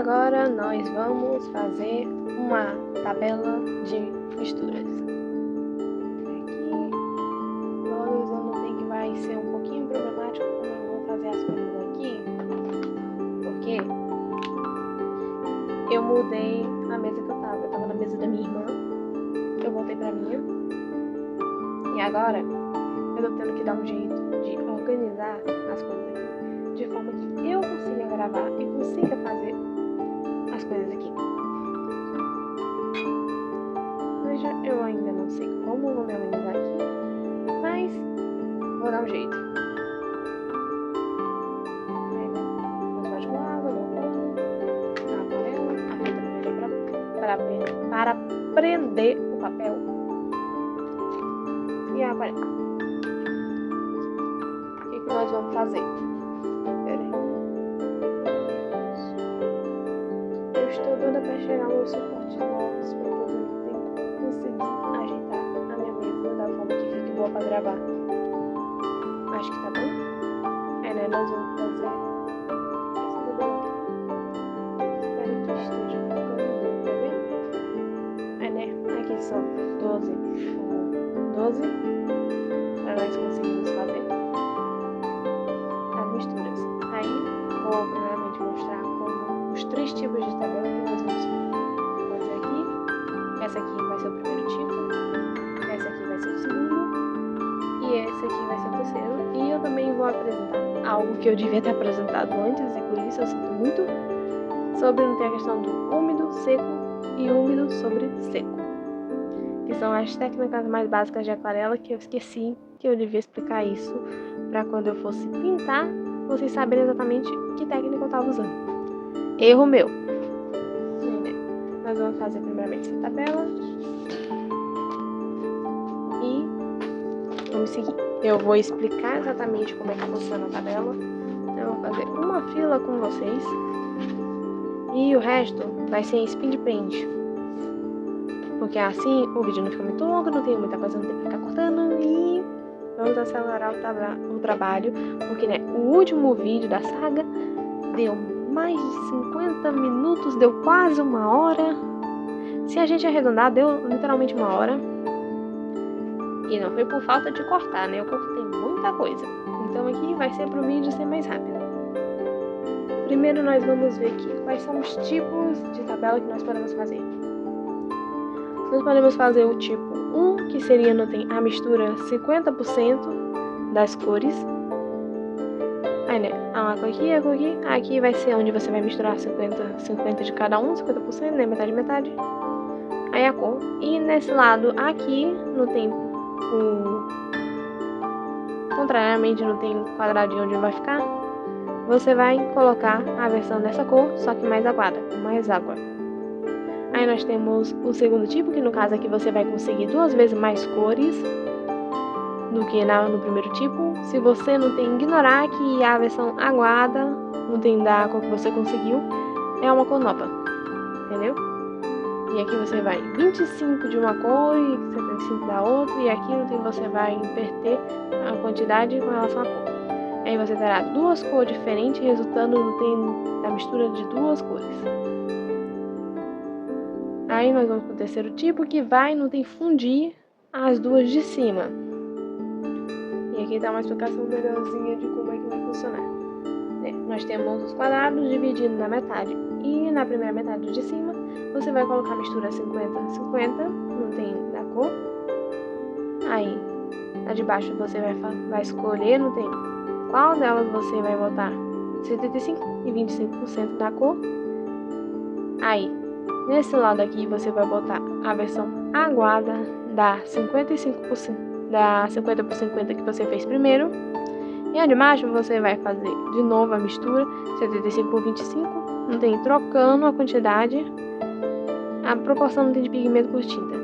agora nós vamos fazer uma tabela de misturas. Aqui, logo eu notei que vai ser um pouquinho problemático como eu vou fazer as coisas aqui, porque eu mudei a mesa que eu tava na mesa da minha irmã, eu voltei pra minha, e agora eu tô tendo que dar um jeito de organizar as coisas aqui, de forma que eu consiga gravar e consiga fazer as coisas aqui. Veja, eu ainda não sei como vou me organizar aqui, mas vou dar um jeito. Vamos baixar com água, dou pano, a aquarela, a fita vermelha para prender o papel e a aquarela. O que nós vamos fazer? Eu estou doida para chegar aos suportes novos para poder conseguir ajeitar a minha mesa da forma que fique boa para gravar. Acho que tá bom. Aí, né, nós vamos fazer essa tabela aqui. Espero que esteja ficando bom, tá vendo? Aí, né, aqui são 12 para nós conseguirmos fazer as misturas. Aí, vou primeiramente mostrar como os 3 tipos de tabela que nós vamos fazer aqui. Essa aqui vai ser o primeiro tipo, essa aqui vai ser o segundo e esse aqui vai ser o terceiro. E eu também vou apresentar algo que eu devia ter apresentado antes, e por isso eu sinto muito, sobre não ter a questão do úmido, seco e úmido sobre seco, que são as técnicas mais básicas de aquarela, que eu esqueci que eu devia explicar isso para quando eu fosse pintar, vocês saberem exatamente que técnica eu estava usando. Erro meu. Nós vamos fazer primeiramente essa tabela e vamos seguir. Eu vou explicar exatamente como é que funciona a tabela. Eu vou fazer uma fila com vocês e o resto vai ser em speed paint, porque assim o vídeo não fica muito longo, não tem muita coisa, não tem que ficar cortando, e vamos acelerar o trabalho, porque né, o último vídeo da saga deu mais de 50 minutos, deu quase 1 hora. Se a gente arredondar, deu literalmente 1 hora. E não foi por falta de cortar, né? Eu cortei muita coisa. Então aqui vai ser pro vídeo ser mais rápido. Primeiro nós vamos ver aqui quais são os tipos de tabela que nós podemos fazer. Nós podemos fazer o tipo 1, que seria a mistura 50% das cores. Aí, né, a cor aqui, a cor aqui. Aqui vai ser onde você vai misturar 50 de cada um, 50%, né, metade. Aí a cor. E nesse lado aqui, não tem contrariamente, não tem quadradinho onde vai ficar. Você vai colocar a versão dessa cor, só que mais aguada, com mais água. Aí nós temos o segundo tipo, que no caso aqui você vai conseguir 2 vezes mais cores do que no primeiro tipo. Se você não tem, ignorar que a versão aguada não tem da cor que você conseguiu, é uma cor nova, entendeu? E aqui você vai 25 de uma cor e 75 da outra, e aqui no tem você vai inverter a quantidade com relação à cor. Aí você terá 2 cores diferentes, resultando da mistura de 2 cores. Aí nós vamos para o terceiro tipo, que não tem fundir as 2 de cima. E aqui está uma explicação melhorzinha de como é que vai funcionar. Nós temos os quadrados dividindo na metade, e na primeira metade de cima você vai colocar a mistura 50-50, não tem da cor. Aí, na de baixo você vai escolher, não tem qual delas você vai botar 75 e 25% da cor. Aí, nesse lado aqui você vai botar a versão aguada da 55%, da 50 por 50 que você fez primeiro. E a de baixo você vai fazer de novo a mistura 75 por 25, não tem, trocando a quantidade, a proporção não tem de pigmento por tinta.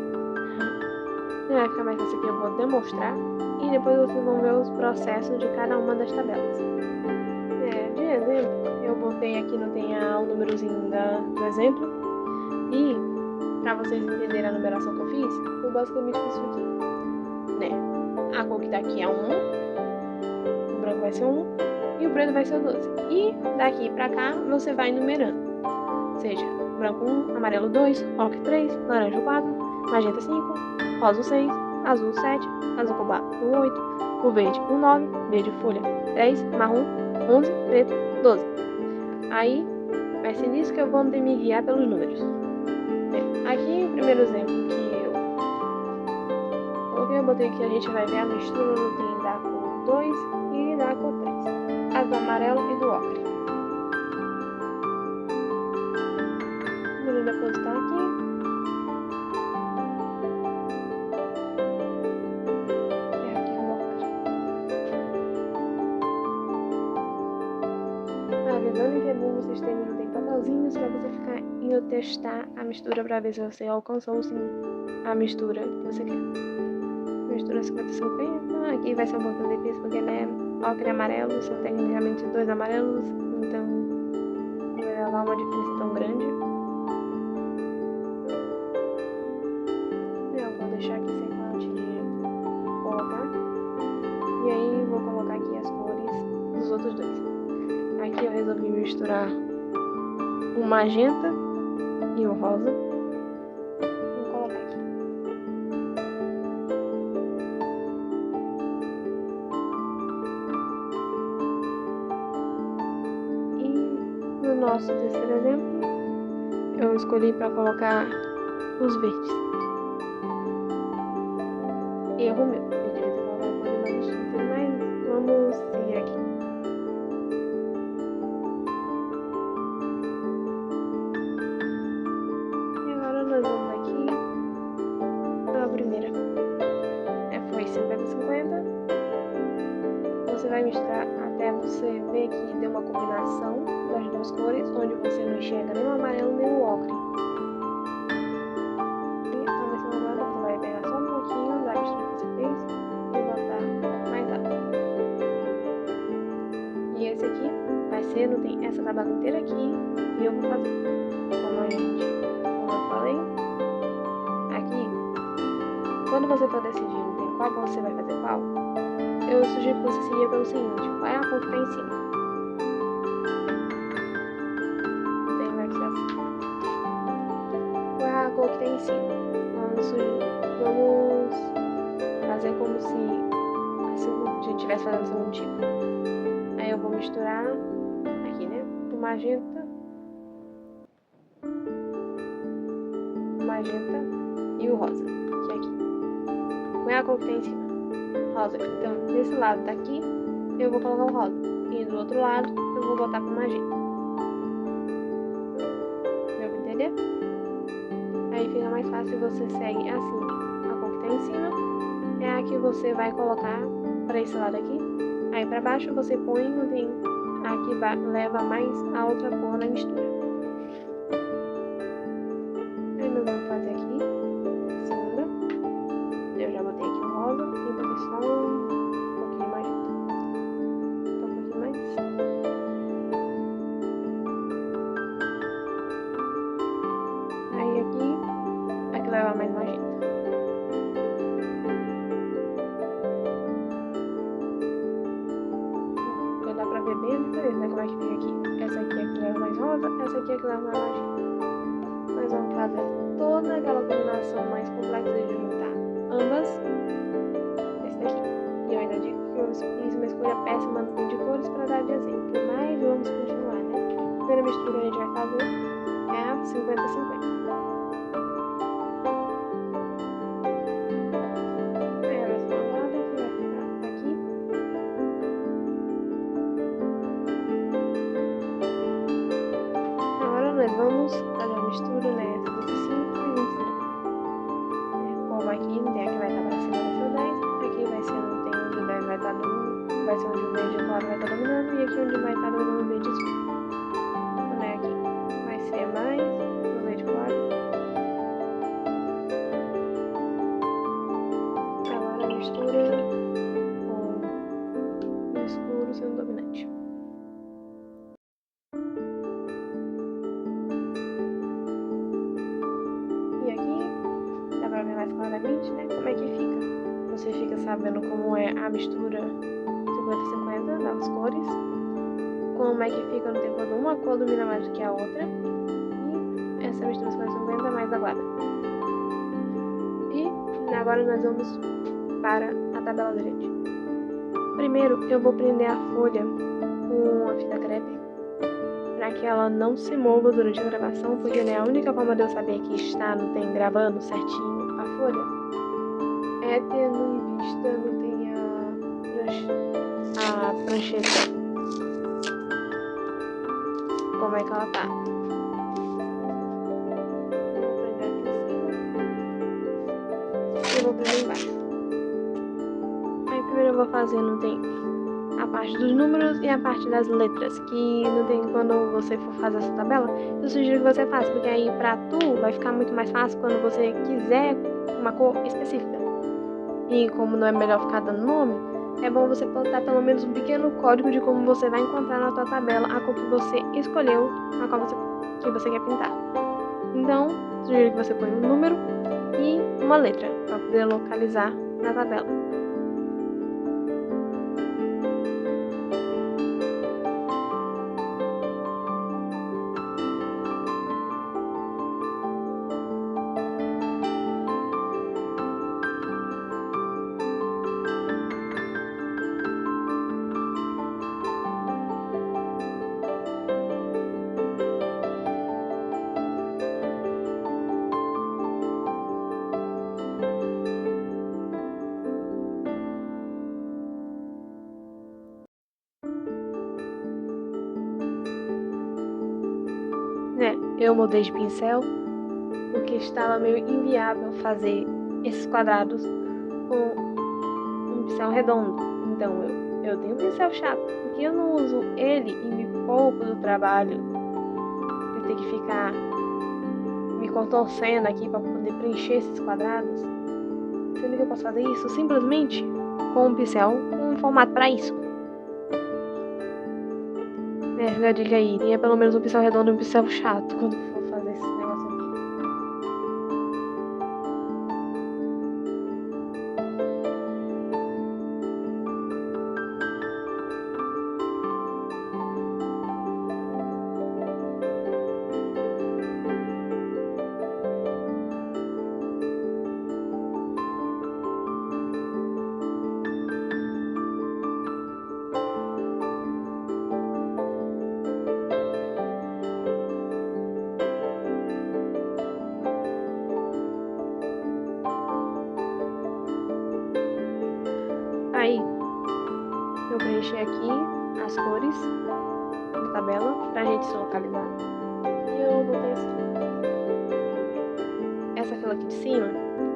Vai ficar mais fácil aqui, eu vou demonstrar e depois vocês vão ver os processos de cada uma das tabelas. De exemplo, eu botei aqui, não tem o númerozinho do exemplo, e para vocês entenderem a numeração que eu fiz, eu basicamente fiz isso aqui, né? A cor que tá aqui é 1, o branco vai ser 1 e o preto vai ser o 12. E daqui pra cá você vai numerando. seja branco 1, amarelo 2, ocre 3, laranja 4, magenta 5, rosa 6, azul 7, azul cobalto 8, o verde 9, verde folha 10, marrom 11, preto 12. Aí vai ser nisso que eu vou me guiar pelos números. Aqui o primeiro exemplo que eu botei aqui, a gente vai ver a mistura no tem da cor 2 e da cor 3, a do amarelo e do ocre. Vou depositar aqui. Avisando que é bom vocês terem papelzinhos para você ficar indo testar a mistura para ver se você alcançou sim a mistura que você quer. Mistura 50-50, aqui vai ser um pouquinho difícil porque né, ocre e amarelo são tecnicamente 2 amarelos, então não vai levar uma diferença tão grande. Eu vou deixar aqui sem falar de colocar. E aí vou colocar aqui as cores dos outros dois. Aqui eu resolvi misturar o magenta e o rosa. Vou colocar aqui. E no nosso terceiro exemplo, eu escolhi para colocar os verdes. Erro meu, eu devia ter colocado cor mais distinta, mas vamos seguir aqui. E agora nós vamos aqui para a primeira. Foi 50-50. Você vai misturar até você ver que deu uma combinação das duas cores, onde você não enxerga nem o amarelo nem o ocre. E a versão agora você vai pegar só um pouquinho da mistura que você fez e botar mais água. E esse aqui vai ser, não tem essa tabela inteira aqui e eu vou fazer. Como eu falei, aqui, quando você for decidindo em qual você vai fazer qual, eu sugiro que você siga pelo seguinte: qual é a cor que tá em cima? Então vai ser assim. Qual é a cor que tem em cima? Vamos fazer como se a gente estivesse fazendo o segundo tipo. Aí eu vou misturar aqui, né? O magenta e o rosa, que é aqui. Qual é a cor que tem em cima? Rosa. Então, desse lado daqui, eu vou colocar o rosa. E do outro lado, eu vou botar com magenta. Deu pra entender? Aí fica mais fácil se você segue assim. A cor que tem em cima é a que você vai colocar para esse lado aqui. Aí para baixo você põe a que leva mais a outra cor na mistura. Aí nós vamos fazer aqui a segunda. Eu já botei aqui o rosa e botei só um pouquinho mais. Um pouquinho mais. Aí aqui, que leva mais magenta. Dá pra ver bem a diferença, né? Como é que fica aqui. Essa aqui é que leva mais rosa, essa aqui é que leva mais magenta. Nós vamos fazer toda aquela combinação mais complexa de juntar ambas esse daqui. E eu ainda digo que eu fiz uma escolha péssima de cores para dar de exemplo, mas vamos continuar, né? A primeira mistura que a gente vai fazer é a 50-50. Aí a versão agora que vai ficar aqui. Agora nós vamos fazer a mistura, né? 25 e 25. Como aqui não tem a que vai estar para cima, vai ser o 10. Aqui vai ser não tem onde o 10 vai estar dominando, vai ser onde o verde claro vai estar dominando, e aqui onde vai estar dominando o verde escuro. Então é aqui. Vai ser mais o verde claro. Agora a mistura com o escuro sendo dominante. E aqui dá pra ver mais claramente, né? Como é que fica. Você fica sabendo como é a mistura 50-50 das cores. Como é que fica no tempo de uma cor domina mais do que a outra. E essa mistura 50-50 mais aguada. E agora nós vamos para a tabela grande. Primeiro eu vou prender a folha com a fita crepe para que ela não se mova durante a gravação, porque né, a única forma de eu saber que está não tem gravando certinho a folha é tendo em vista não tem a prancheta, como é que ela tá. Vou prender aqui em cima e vou prender embaixo. Aí primeiro eu vou fazer, não tem a parte dos números e a parte das letras, que não tem quando você for fazer essa tabela, eu sugiro que você faça, porque aí pra tu vai ficar muito mais fácil quando você quiser uma cor específica. E como não é melhor ficar dando nome, é bom você botar pelo menos um pequeno código de como você vai encontrar na tua tabela a cor que você escolheu, a cor que você quer pintar. Então, sugiro que você ponha um número e uma letra, para poder localizar na tabela. Eu mudei de pincel porque estava meio inviável fazer esses quadrados com um pincel redondo. Então eu tenho um pincel chato, porque eu não uso ele e me poupo do trabalho de ter que ficar me contorcendo aqui para poder preencher esses quadrados. Sendo que eu posso fazer isso simplesmente com um pincel com um formato para isso. Já diga aí, tenha pelo menos um pincel redondo e um pincel chato quando for fazer esse negócio aqui. Aí, eu preenchi aqui as cores da tabela pra gente se localizar. E eu botei assim. Essa fila aqui de cima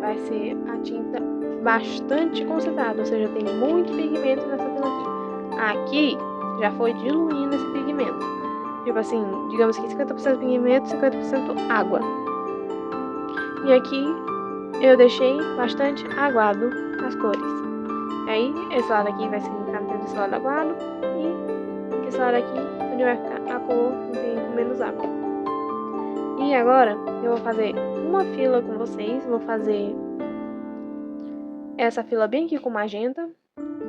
vai ser a tinta bastante concentrada, ou seja, tem muito pigmento nessa fila aqui. Aqui já foi diluindo esse pigmento. Tipo assim, digamos que 50% pigmento, 50% água. E aqui eu deixei bastante aguado as cores. Aí, esse lado aqui vai ficar desse lado aguado e esse lado aqui onde vai ficar a cor com menos água. E agora eu vou fazer uma fila com vocês, vou fazer essa fila bem aqui com magenta,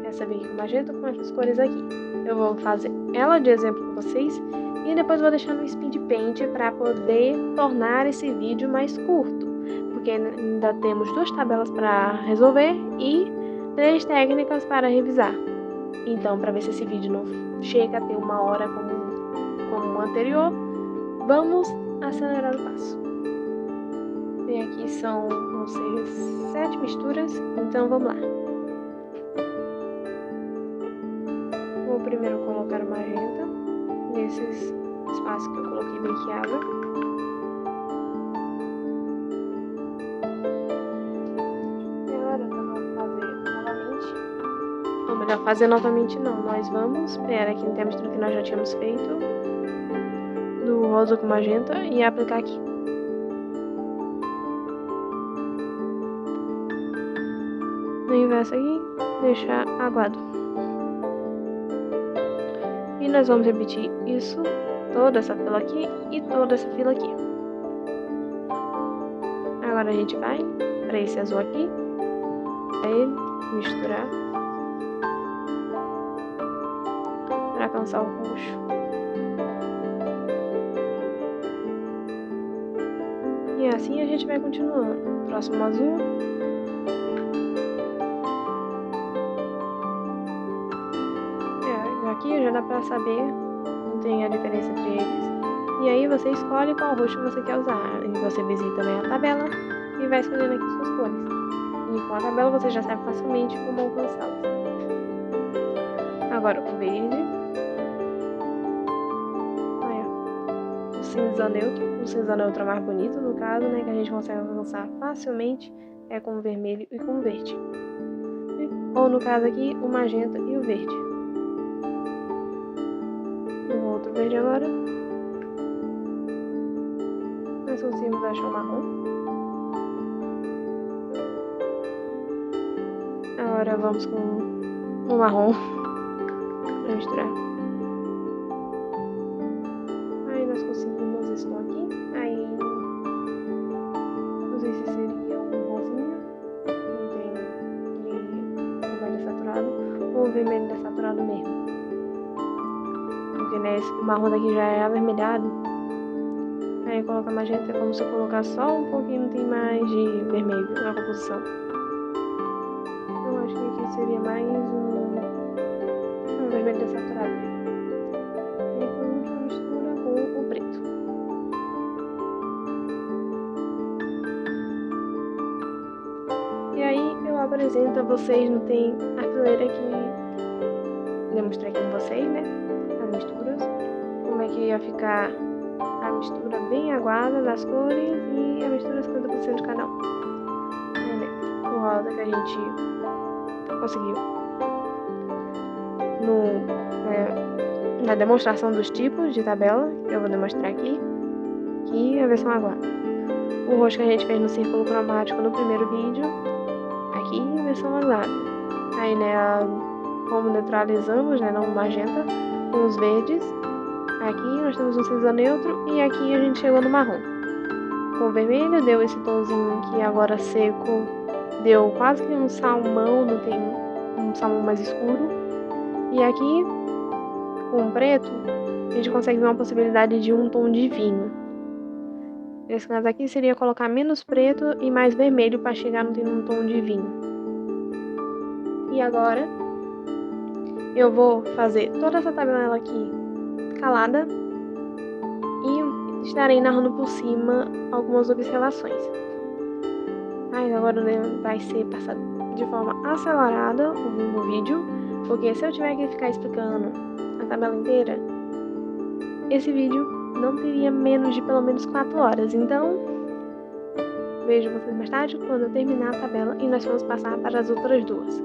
essa bem aqui com magenta com essas cores aqui. Eu vou fazer ela de exemplo com vocês e depois vou deixar no Speed Paint para poder tornar esse vídeo mais curto, porque ainda temos 2 tabelas para resolver e 3 técnicas para revisar. Então, para ver se esse vídeo não chega a ter 1 hora como o anterior, vamos acelerar o passo. E aqui vão ser 7 misturas, então vamos lá. Vou primeiro colocar o magenta nesses espaços que eu coloquei branqueada. Fazer novamente não, nós vamos pegar aqui no mistura que nós já tínhamos feito do rosa com magenta e aplicar aqui. No inverso aqui, deixar aguado. E nós vamos repetir isso, toda essa fila aqui e toda essa fila aqui. Agora a gente vai para esse azul aqui, para ele misturar. Alcançar o roxo. assim a gente vai continuando. Próximo azul. Aqui já dá pra saber, não tem a diferença entre eles. E aí você escolhe qual roxo você quer usar. E você visita, né, a tabela e vai escolhendo aqui suas cores. E com a tabela você já sabe facilmente como alcançá-las. Agora o verde. Aí, ó. O cinza neutro. O cinza neutro é mais bonito, no caso, né, que a gente consegue alcançar facilmente é com o vermelho e com o verde. Ou no caso aqui, o magenta e o verde. O outro verde agora. Nós conseguimos achar o marrom. Agora vamos com o marrom para misturar. Aí nós conseguimos esse tom aqui. Aí não sei se seria um rosinha, não tem de vermelho saturado, ou vermelho desaturado mesmo. Porque né, o marrom daqui já é avermelhado. Aí coloca magenta, é como se eu colocar só um pouquinho, não tem mais de vermelho na composição. Eu acho que aqui seria mais um vermelho desaturado. E por último mistura com o preto. E aí eu apresento a vocês, não tem a fileira que demonstrei aqui com vocês, né? As misturas. Como é que ia ficar a mistura bem aguada das cores e a mistura 50% de cada um. Aí, né, o rosa que a gente conseguiu na demonstração dos tipos de tabela, que eu vou demonstrar aqui, e a versão aguada. O roxo que a gente fez no círculo cromático no primeiro vídeo, aqui a versão aguada. Aí, né, como neutralizamos, né, no magenta, com os verdes. Aqui nós temos um cinza neutro e aqui a gente chegou no marrom. Com o vermelho deu esse tomzinho que agora seco, deu quase que um salmão, não tem um salmão mais escuro. E aqui, com o preto, a gente consegue ver uma possibilidade de um tom de vinho. Nesse caso aqui seria colocar menos preto e mais vermelho para chegar num tom de vinho. E agora eu vou fazer toda essa tabela aqui calada e estarei narrando por cima algumas observações. Mas agora vai ser passado de forma acelerada o vídeo, porque se eu tiver que ficar explicando a tabela inteira, esse vídeo não teria menos de pelo menos 4 horas. Então, vejo vocês mais tarde quando eu terminar a tabela e nós vamos passar para as outras duas.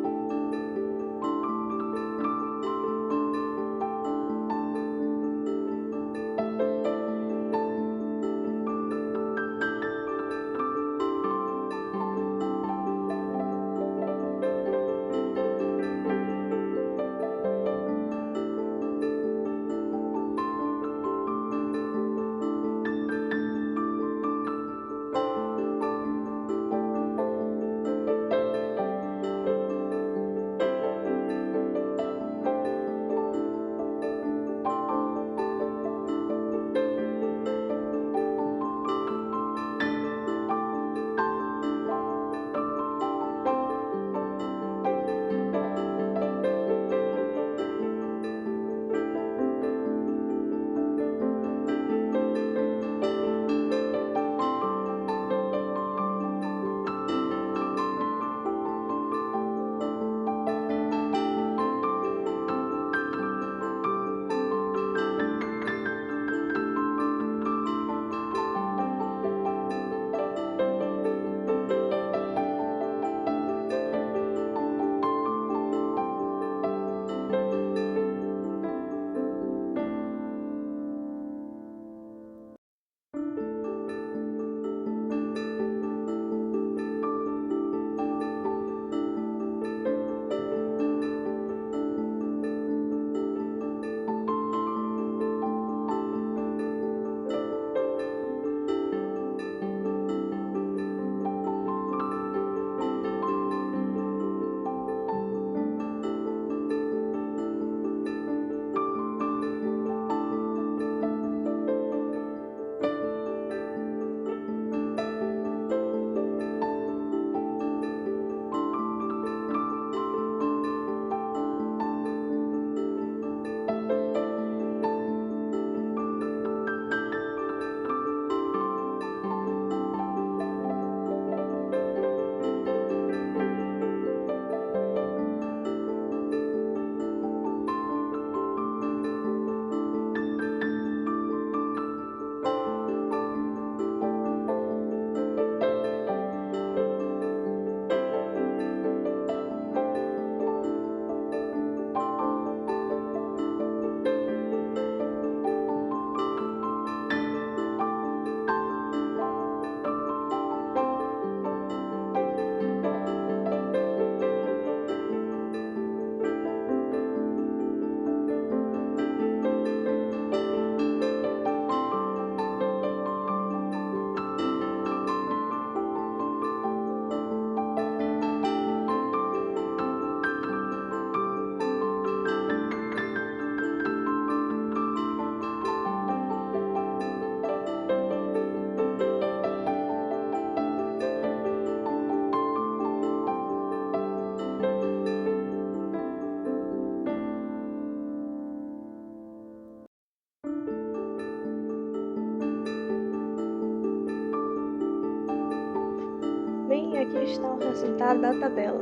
está o resultado da tabela.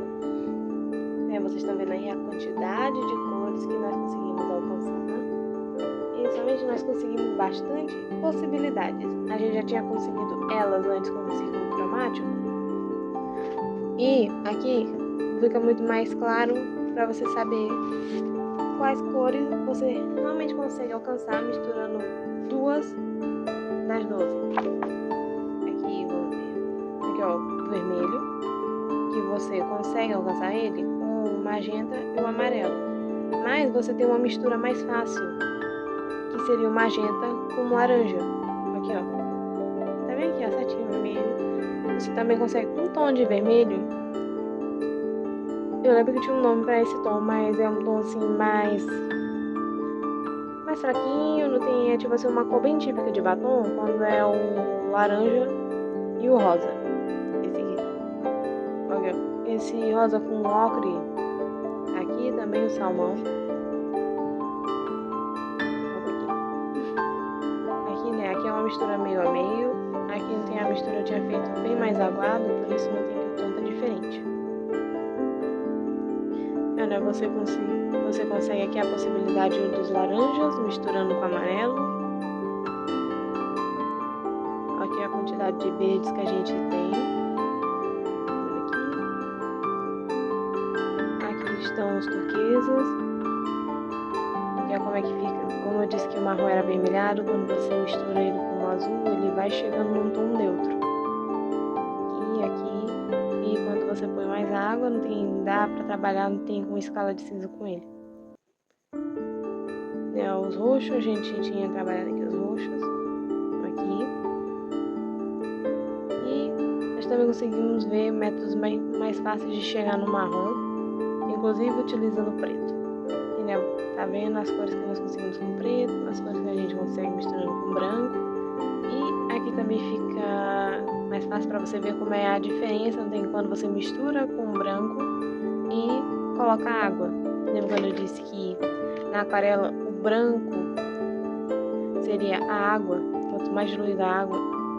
Vocês estão vendo aí a quantidade de cores que nós conseguimos alcançar. E somente nós conseguimos bastante possibilidades. A gente já tinha conseguido elas antes com o círculo cromático. E aqui fica muito mais claro para você saber quais cores você realmente consegue alcançar misturando 2 das 12. Aqui, vamos ver. Aqui, ó, o vermelho, que você consegue alcançar ele com o magenta e o amarelo. Mas você tem uma mistura mais fácil, que seria o magenta com o laranja. Aqui, ó. Tá vendo aqui, ó, certinho vermelho. Você também consegue um tom de vermelho. Eu lembro que tinha um nome pra esse tom, mas é um tom assim mais fraquinho, não tem, é tipo assim, uma cor bem típica de batom, quando é o laranja e o rosa. Esse aqui. Olha, esse rosa com ocre. Aqui também o salmão. Aqui, né, aqui é uma mistura meio a meio. Aqui não tem a mistura, eu tinha feito bem mais aguado, por isso não tem que o tom tá diferente. Olha, você consegue aqui a possibilidade dos laranjas misturando com amarelo. Aqui a quantidade de verdes que a gente tem. Aqui estão os turquesas. Aqui é como é que fica. Como eu disse que o marrom era avermelhado, quando você mistura ele com o azul, ele vai chegando num tom neutro. Aqui. E quando você põe mais água, dá pra trabalhar, não tem com escala de cinza com ele. Os roxos, a gente tinha trabalhado aqui os roxos. Aqui. E nós também conseguimos ver métodos mais fáceis de chegar no marrom, inclusive utilizando o preto. E, né, tá vendo as cores que nós conseguimos com preto, as cores que a gente consegue misturando com branco. E aqui também fica mais fácil para você ver como é a diferença quando você mistura com branco e coloca água. Lembra quando eu disse que na aquarela o branco seria a água? Quanto mais diluída a água,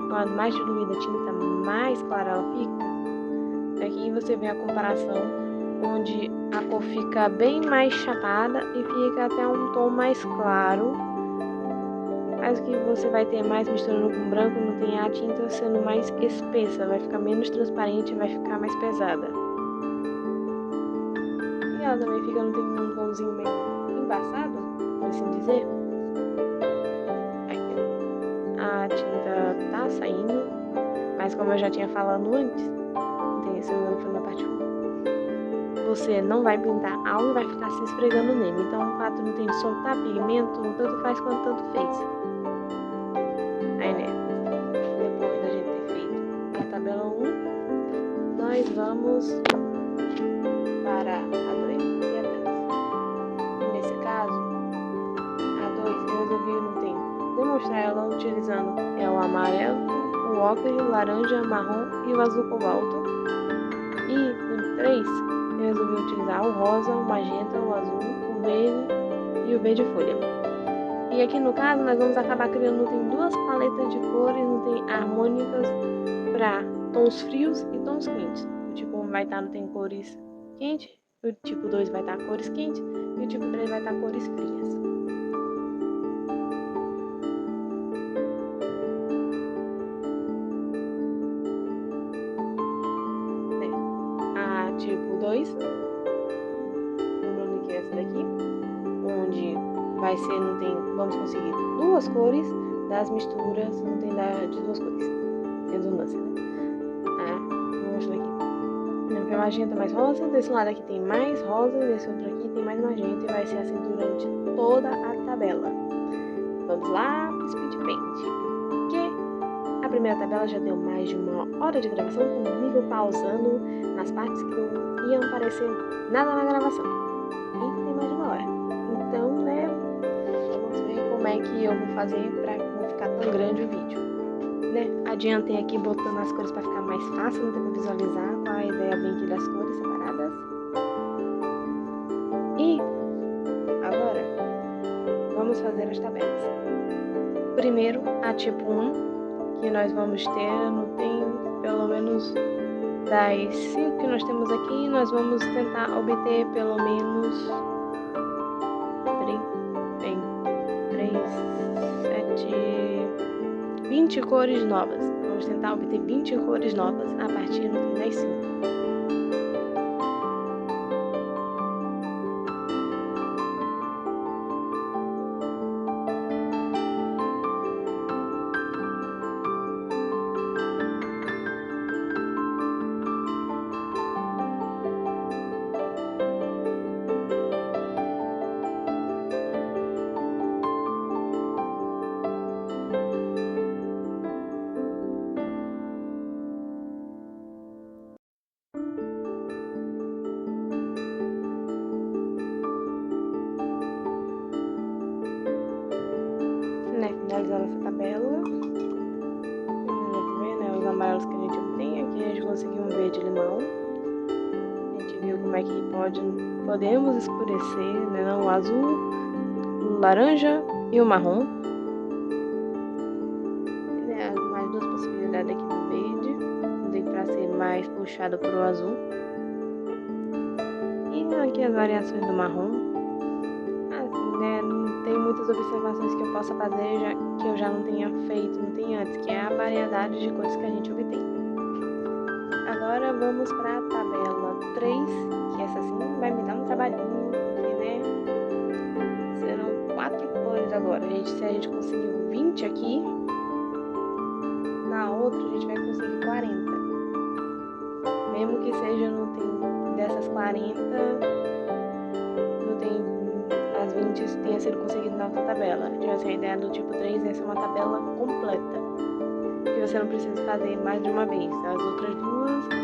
quanto mais diluída a tinta, mais clara ela fica. Aqui você vê a comparação, onde a cor fica bem mais chapada e fica até um tom mais claro. Mas o que você vai ter mais misturando com branco, não tem a tinta sendo mais espessa, vai ficar menos transparente, vai ficar mais pesada. E ela também fica, não tem um tomzinho meio embaçado, por assim dizer. Aqui, a tinta tá saindo, mas como eu já tinha falado antes, se não foi na parte 1, você não vai pintar algo e vai ficar se esfregando nele. Então o fato não tem de soltar pigmento, tanto faz quanto tanto fez. Aí, né, depois da gente ter feito a tabela 1, nós vamos para a 2 e a 3. Nesse caso, a 2 eu resolvi demonstrar ela utilizando o amarelo, o ocre, o laranja, o marrom e o azul cobalto. E no 3 eu resolvi utilizar o rosa, o magenta, o azul, o verde e o verde folha. E aqui no caso nós vamos acabar criando, tem 2 paletas de cores, não tem harmônicas para tons frios e tons quentes. O tipo 1 vai estar, não tem cores quentes, o tipo 2 vai estar cores quentes e o tipo 3 vai estar cores frias. A tipo 2, lembrando que é essa daqui, onde vai ser, vamos conseguir 2 cores das misturas, não tem de 2 cores, redundância, né? Vou mostrar aqui. Não, que é magenta mais rosa, desse lado aqui tem mais rosa, desse outro aqui tem mais magenta, e vai ser assim durante toda a tabela. Vamos lá pro Speed Paint, porque a primeira tabela já deu mais de 1 hora de gravação, comigo pausando nas partes que não iam aparecer nada na gravação. E tem mais de 1 hora. Então, né, vamos ver como é que eu vou fazer para não ficar tão grande o vídeo. Né? Adiantei aqui botando as cores para ficar mais fácil, não tem que visualizar com a ideia bem aqui das cores separadas. E agora vamos fazer as tabelas. Primeiro, a tipo 1, que nós vamos ter, não tem pelo menos das 5 que nós temos aqui, nós vamos tentar obter pelo menos 20 cores novas. Vamos tentar obter 20 cores novas a partir das 5. Finalizando essa tabela, os amarelos que a gente obtém, aqui a gente conseguiu um verde limão, a gente viu como é que podemos escurecer, né, o azul, o laranja e o marrom, mais duas possibilidades aqui do verde, tem para ser mais puxado para o azul, e aqui as variações do marrom. Não tem muitas observações que eu possa fazer que eu já não tenha feito, não tenha antes, que é a variedade de cores que a gente obtém. Agora vamos para a tabela 3, que essa sim vai me dar um trabalhinho, porque serão 4 cores agora. Se a gente conseguiu 20 aqui, na outra a gente vai conseguir 40. Mesmo que seja, não tem dessas 40, não tem as 20 tenha sido conseguido na outra tabela. Essa ideia do tipo 3, essa é uma tabela completa, que você não precisa fazer mais de uma vez. As outras duas, tu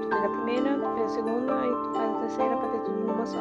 fez a primeira, tu fez a segunda, e tu faz a terceira para ter tudo numa só.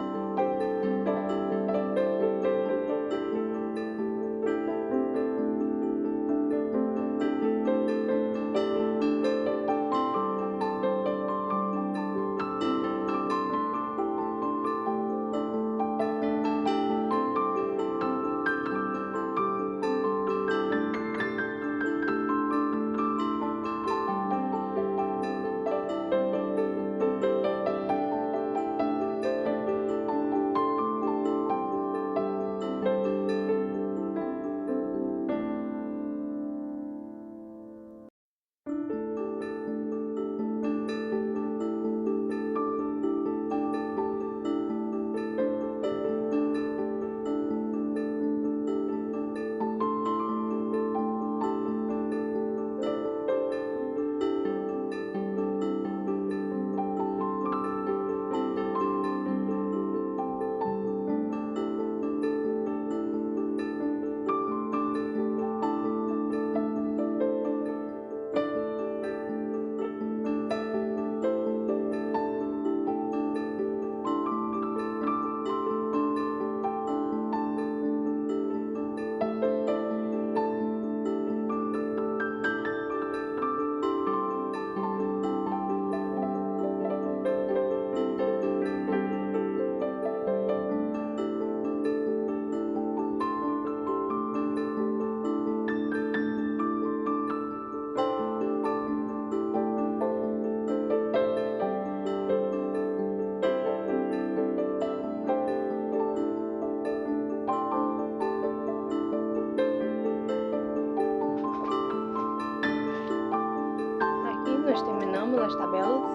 Nós terminamos as tabelas.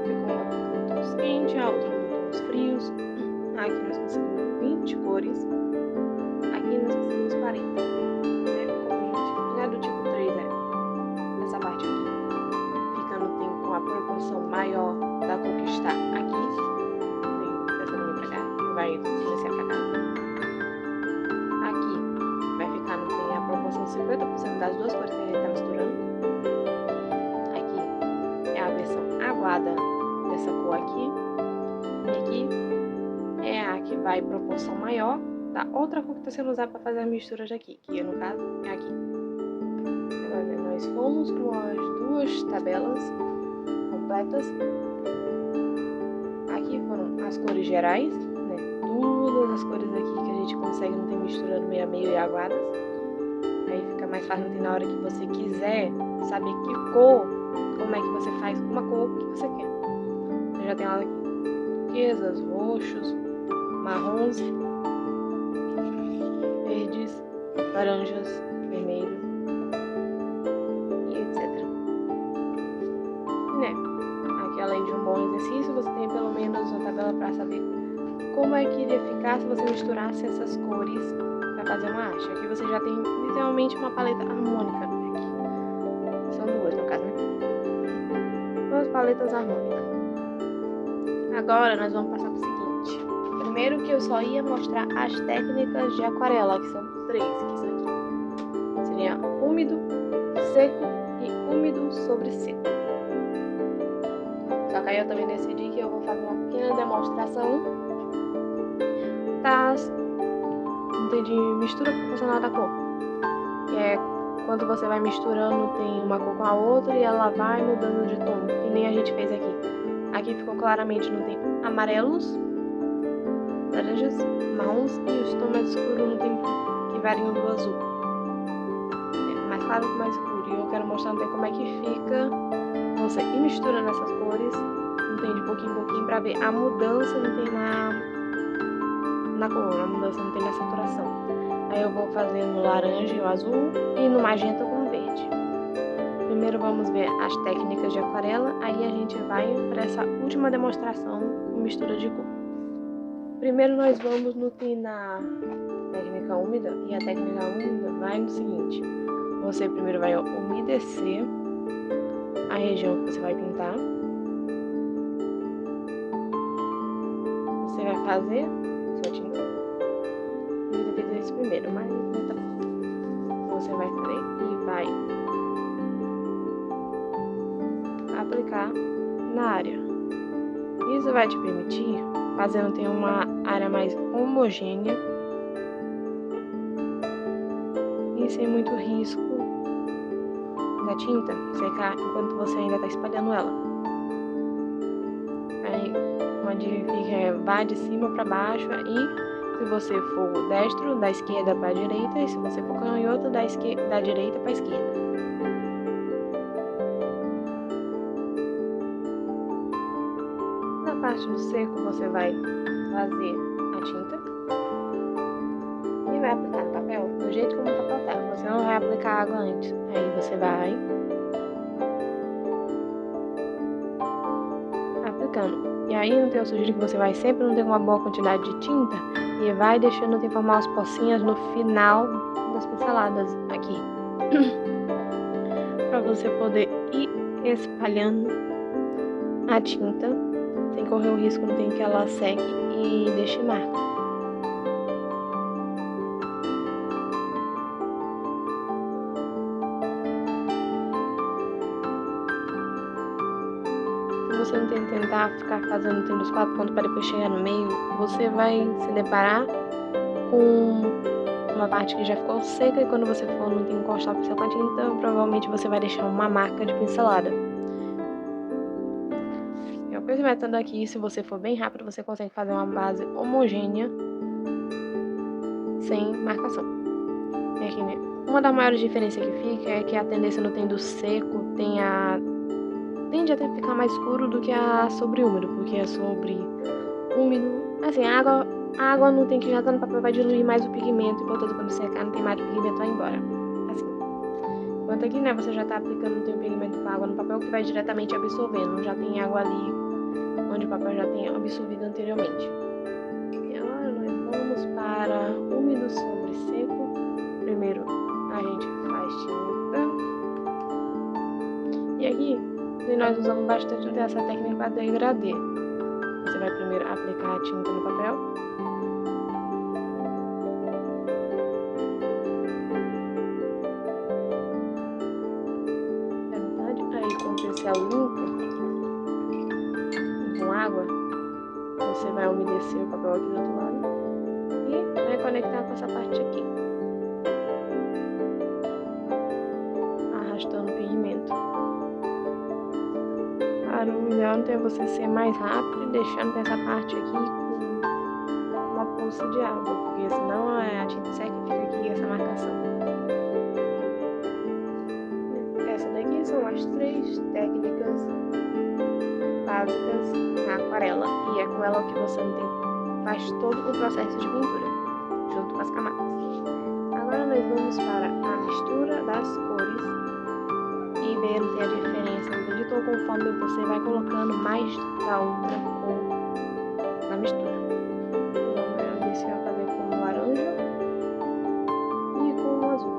Ficou uma com tons quentes, a outra com tons frios. Aqui nós conseguimos 20 cores. Aqui nós conseguimos 40. Como a gente do tipo 3, essa parte aqui. Ficando com a proporção maior da cor que está aqui. Tem dessa linha pra cá, que vai influenciar pra cá. Aqui vai ficar tem a proporção 50% das duas cores que a gente está misturando. Aguada dessa cor aqui, e aqui é a que vai proporção maior da outra cor que está sendo usada para fazer as misturas aqui, que no caso é aqui. Agora nós fomos com as duas tabelas completas. Aqui foram as cores gerais, né? Todas as cores aqui que a gente consegue, não tem mistura no meio a meio e aguadas. Aí fica mais fácil, não tem na hora que você quiser saber que cor como é que você faz uma cor que você quer. Eu já tenho ela aqui. Turquesas, roxos, marrons, verdes, laranjas, vermelho e etc. Né? Aqui, além de um bom exercício, você tem pelo menos uma tabela para saber como é que iria ficar se você misturasse essas cores para fazer uma arte. Aqui você já tem literalmente uma paleta harmônica. Aqui. São duas, no caso, né? Duas paletas harmônicas. Agora nós vamos passar para o seguinte. Primeiro que eu só ia mostrar as técnicas de aquarela, que são três, que isso aqui. Seria úmido, seco e úmido sobre seco. Só que aí eu também decidi que eu vou fazer uma pequena demonstração de mistura proporcional da cor. Que é quando você vai misturando, tem uma cor com a outra e ela vai mudando de tom, que nem a gente fez aqui. Aqui ficou claramente no tem amarelos, laranjas, marrons e os tons mais escuros no tem que variam do azul. É mais claro que mais escuro. E eu quero mostrar também como é que fica você ir misturando essas cores, não tem de pouquinho em pouquinho, pra ver a mudança não tem na cor, a mudança não tem na saturação. Aí eu vou fazer no laranja e o azul e no magenta com o verde. Primeiro vamos ver as técnicas de aquarela, aí a gente vai para essa última demonstração com mistura de cor. Primeiro nós vamos na técnica úmida, e a técnica úmida vai no seguinte: você primeiro vai umedecer a região que você vai pintar. Você vai fazer sua tinta. Eu devia ter feito isso primeiro, mas tá bom. Você vai fazer e vai aplicar na área. Isso vai te permitir fazendo ter uma área mais homogênea e sem muito risco da tinta secar enquanto você ainda está espalhando ela. Aí, uma dica é vá de cima para baixo e se você for destro, da esquerda para a direita, e se você for canhoto, da direita para a esquerda. Na parte do seco, você vai fazer a tinta e vai aplicar no papel do jeito como o papel tá. Você não vai aplicar água antes. Aí você vai aplicando. E aí no teu sugiro que você vai sempre não ter uma boa quantidade de tinta e vai deixando de formar os pocinhos no final das pinceladas aqui. Para você poder ir espalhando a tinta sem correr o risco de que ela seque e deixe marca. Se você não tentar ficar fazendo tendo os 4 pontos para depois chegar no meio, você vai se deparar com uma parte que já ficou seca e quando você for não encostar o seu com a tinta, provavelmente você vai deixar uma marca de pincelada. Com esse método aqui, se você for bem rápido, você consegue fazer uma base homogênea sem marcação. E aqui, né? Uma das maiores diferenças que fica é que a tendência no tendo seco tende a ficar mais escuro do que a sobre úmido, porque a sobre úmido, assim, a água no tem que já tá no papel vai diluir mais o pigmento e portanto quando secar não tem mais o pigmento, vai embora. Assim. Enquanto aqui, né, você já tá aplicando o pigmento com água no papel que vai diretamente absorvendo, já tem água ali onde o papel já tem absorvido anteriormente. E agora nós vamos para úmido sobre seco. Primeiro a gente faz tinta. E aqui nós usamos bastante dessa técnica para degradê. Você vai primeiro aplicar a tinta no papel. Aí com o pincel limpo, com água, você vai umedecer o papel aqui do outro lado e vai conectar com essa parte aqui, arrastando o pigmento. Claro, o ideal é você ser mais rápido e deixando essa parte aqui com uma poça de água, porque senão a tinta seca e fica aqui essa marcação. Essa daqui são as 3 técnicas básicas na aquarela. E é com ela que você faz todo o processo de pintura, junto com as camadas. Agora nós vamos para a mistura das cores e ver a diferença de tom conforme você vai colocando mais da outra cor na mistura. Eu disse que eu ia fazer com o laranja e com o azul.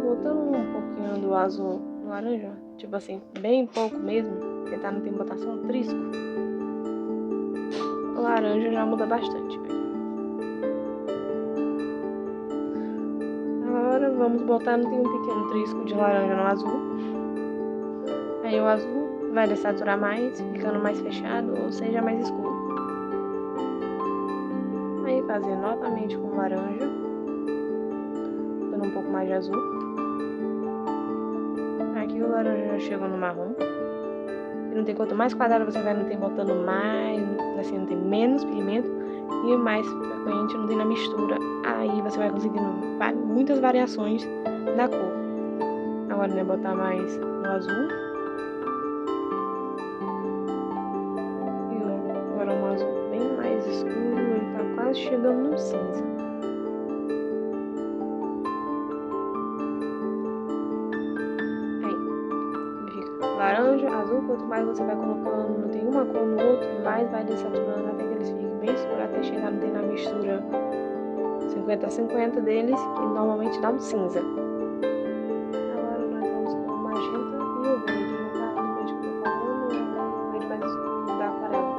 Botando um pouquinho do azul no laranja, tipo assim, bem pouco mesmo, tentar não ter que botar só um trisco. O laranja já muda bastante. Agora vamos botar um pequeno trisco de laranja no azul. Aí o azul vai desaturar mais, ficando mais fechado, ou seja, mais escuro. Aí fazer novamente com laranja, dando um pouco mais de azul. Aqui o laranja já chegou no marrom. E não tem quanto mais quadrado você vai, não tem botando mais, assim, não tem menos pigmento e mais frequente não tem na mistura. Aí você vai conseguindo muitas variações da cor. Agora eu vou botar mais no azul. E agora um azul bem mais escuro, ele tá quase chegando no cinza. Laranja, azul, quanto mais você vai colocando, não tem uma cor no outro, mais vai desaturando até que eles fiquem bem escuros, até chegar não tem na mistura 50-50 deles, que normalmente dá um cinza. Agora nós vamos com o magenta e o verde, no caso do verde que eu tô falando, é o verde mais escuro da aquarela.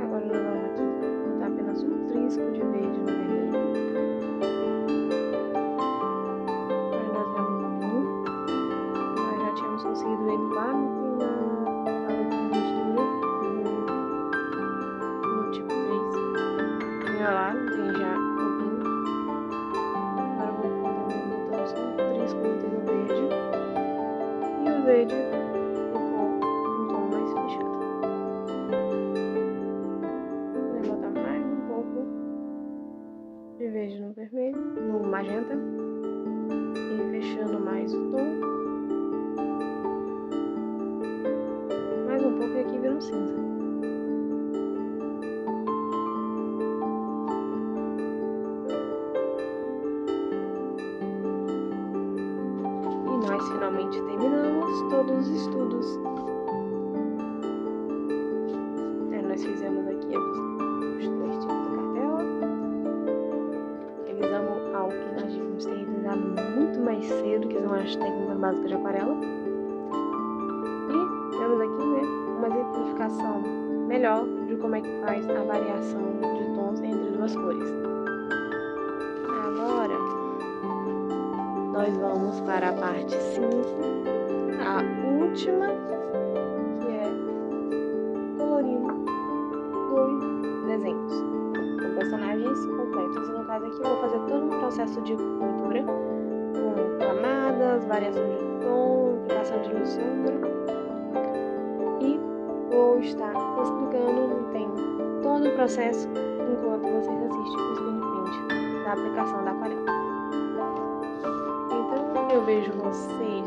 Agora nós vamos aqui botar apenas um trisco de verde no vermelho. Conseguido ele lá na paleta de mistura no tipo 3. Olha lá, tem já o vinho. Agora eu vou botar só um trisco no verde. E o verde ficou um tom mais fechado. Vou botar mais um pouco de verde no vermelho, no magenta. E fechando mais o tom. Mais um pouco e aqui vira um cinza. E nós finalmente terminamos todos os estudos. Nós fizemos aqui os 3 tipos de cartela. Revisamos algo que nós devíamos ter revisado muito mais cedo, que são as técnicas básicas de aquarela. Temos aqui, uma exemplificação melhor de como é que faz a variação de tons entre duas cores. Agora, nós vamos para a parte 5, a última, que é colorindo 2 desenhos com personagens completos. E no caso aqui eu vou fazer todo um processo de pintura, com camadas, variação de tom, aplicação de luz e sombra. Vou estar explicando, tem todo o processo enquanto vocês assistem o screen print da aplicação da aquarela. Então eu vejo vocês